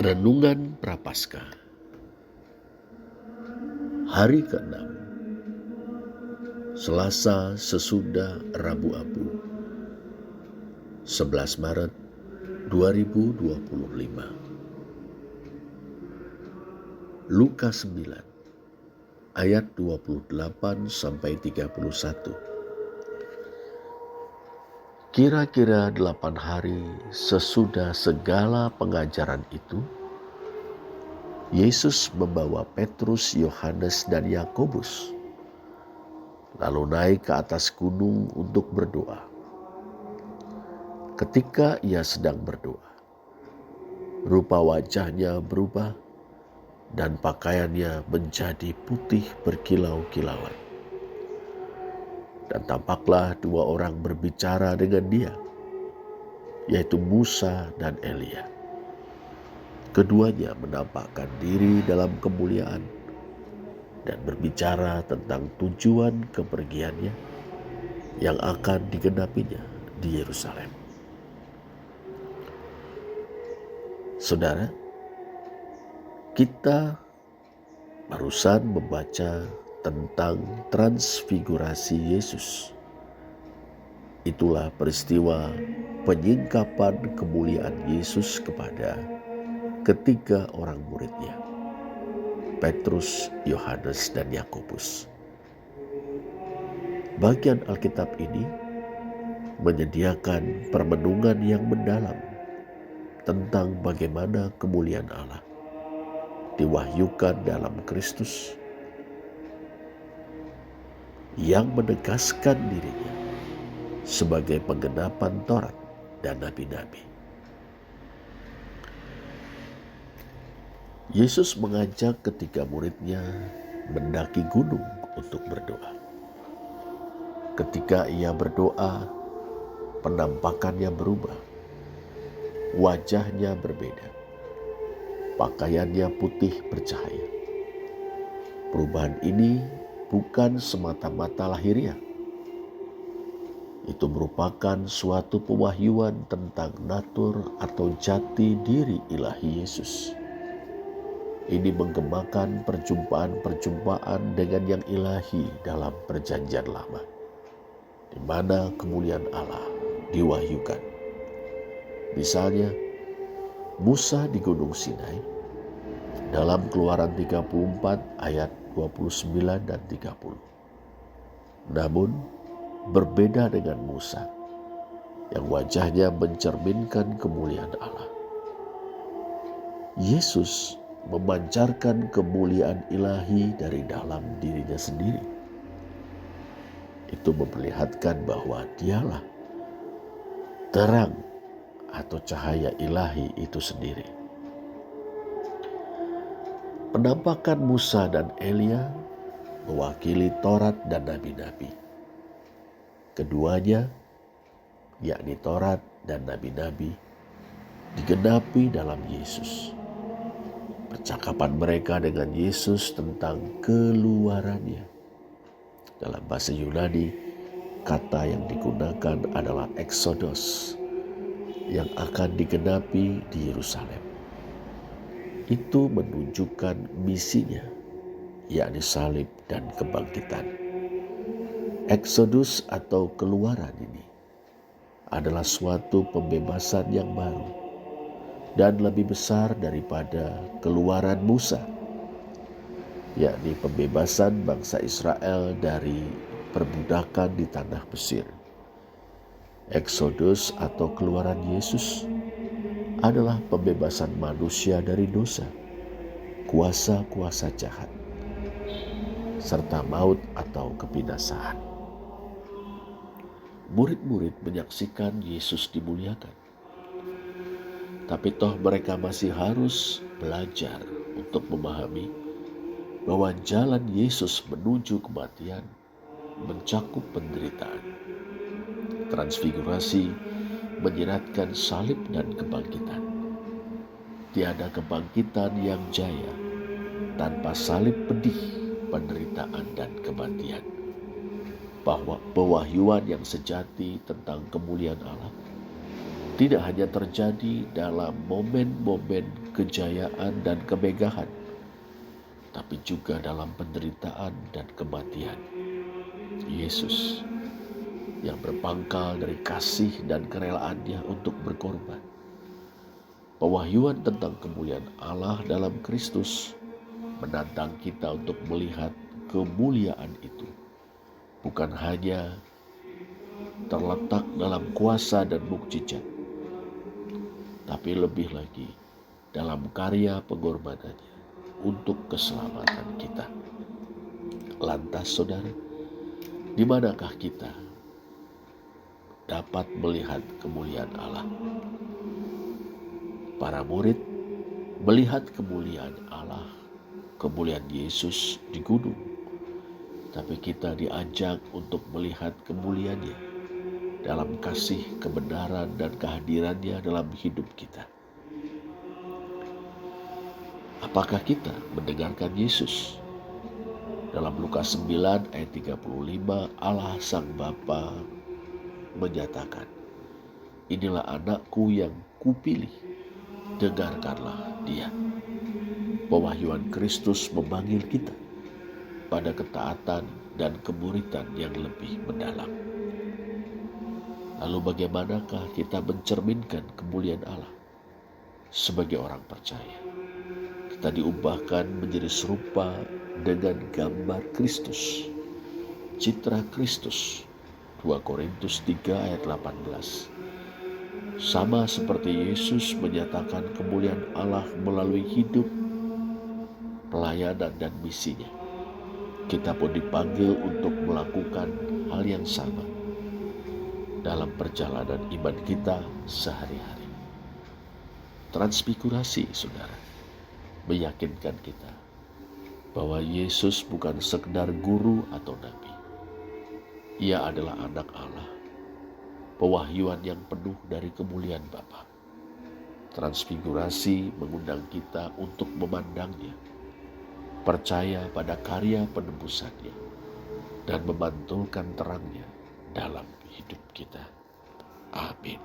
Renungan Prapaskah, hari ke-6, Selasa sesudah Rabu Abu, 11 Maret 2025. Lukas 9 ayat 28-31. Kira-kira 8 hari sesudah segala pengajaran itu, Yesus membawa Petrus, Yohanes, dan Yakobus lalu naik ke atas gunung untuk berdoa. Ketika ia sedang berdoa, rupa wajahnya berubah dan pakaiannya menjadi putih berkilau-kilauan. Dan tampaklah 2 orang berbicara dengan dia, yaitu Musa dan Elia. Keduanya menampakkan diri dalam kemuliaan dan berbicara tentang tujuan kepergiannya yang akan digenapinya di Yerusalem. Saudara, kita barusan membaca tentang transfigurasi Yesus. Itulah peristiwa penyingkapan kemuliaan Yesus kepada ketiga orang muridnya, Petrus, Yohanes, dan Yakobus. Bagian Alkitab ini menyediakan permenungan yang mendalam tentang bagaimana kemuliaan Allah diwahyukan dalam Kristus yang menegaskan dirinya sebagai penggenapan Taurat dan nabi-nabi. Yesus mengajak ketiga muridnya mendaki gunung untuk berdoa. Ketika ia berdoa, penampakannya berubah, wajahnya berbeda, pakaiannya putih bercahaya. Perubahan ini bukan semata-mata lahiriah. Itu merupakan suatu pewahyuan tentang natur atau jati diri ilahi Yesus. Ini menggemakan perjumpaan-perjumpaan dengan yang ilahi dalam perjanjian lama, di mana kemuliaan Allah diwahyukan. Misalnya, Musa di Gunung Sinai dalam Keluaran 34 ayat 29 dan 30. Namun, berbeda dengan Musa yang wajahnya mencerminkan kemuliaan Allah. Yesus memancarkan kemuliaan ilahi dari dalam dirinya sendiri. Itu memperlihatkan bahwa dialah terang atau cahaya ilahi itu sendiri. Penampakan Musa dan Elia mewakili Taurat dan nabi-nabi. Keduanya, yakni Taurat dan nabi-nabi, digenapi dalam Yesus. Percakapan mereka dengan Yesus tentang keluarannya. Dalam bahasa Yunani, kata yang digunakan adalah Exodus, yang akan digenapi di Yerusalem. Itu menunjukkan misinya, yakni salib dan kebangkitan. Exodus atau keluaran ini adalah suatu pembebasan yang baru dan lebih besar daripada keluaran Musa, yakni pembebasan bangsa Israel dari perbudakan di tanah Mesir. Exodus atau keluaran Yesus adalah pembebasan manusia dari dosa, kuasa-kuasa jahat, serta maut atau kebinasaan. Murid-murid menyaksikan Yesus dimuliakan. Tapi toh mereka masih harus belajar untuk memahami bahwa jalan Yesus menuju kematian mencakup penderitaan. Transfigurasi menyiratkan salib dan kebangkitan. Tiada kebangkitan yang jaya tanpa salib pedih, penderitaan dan kematian. Bahwa pewahyuan yang sejati tentang kemuliaan Allah tidak hanya terjadi dalam momen-momen kejayaan dan kemegahan, tapi juga dalam penderitaan dan kematian. Yesus yang berpangkal dari kasih dan kerelaannya untuk berkorban. Pewahyuan tentang kemuliaan Allah dalam Kristus menantang kita untuk melihat kemuliaan itu bukan hanya terletak dalam kuasa dan mukjizat, tapi lebih lagi dalam karya pengorbanannya untuk keselamatan kita. Lantas saudara, di manakah kita dapat melihat kemuliaan Allah? Para murid melihat kemuliaan Allah, kemuliaan Yesus di gunung. Tapi kita diajak untuk melihat kemuliaannya dalam kasih, kebenaran, dan kehadirannya dalam hidup kita. Apakah kita mendengarkan Yesus? Dalam Lukas 9 ayat 35, Allah Sang Bapa menyatakan, "Inilah anakku yang kupilih, dengarkanlah dia." Pewahyuan Kristus memanggil kita pada ketaatan dan kemuridan yang lebih mendalam. Lalu bagaimanakah kita mencerminkan kemuliaan Allah? Sebagai orang percaya, kita diubahkan menjadi serupa dengan gambar Kristus, citra Kristus. 2 Korintus 3 ayat 18. Sama seperti Yesus menyatakan kemuliaan Allah melalui hidup, pelayanan, dan misinya, kita pun dipanggil untuk melakukan hal yang sama dalam perjalanan iman kita sehari-hari. Transfigurasi, saudara, meyakinkan kita bahwa Yesus bukan sekedar guru atau nabi. Ia adalah anak Allah, pewahyuan yang penuh dari kemuliaan Bapa. Transfigurasi mengundang kita untuk memandangnya, percaya pada karya penebusannya, dan memantulkan terangnya dalam hidup kita. Amin.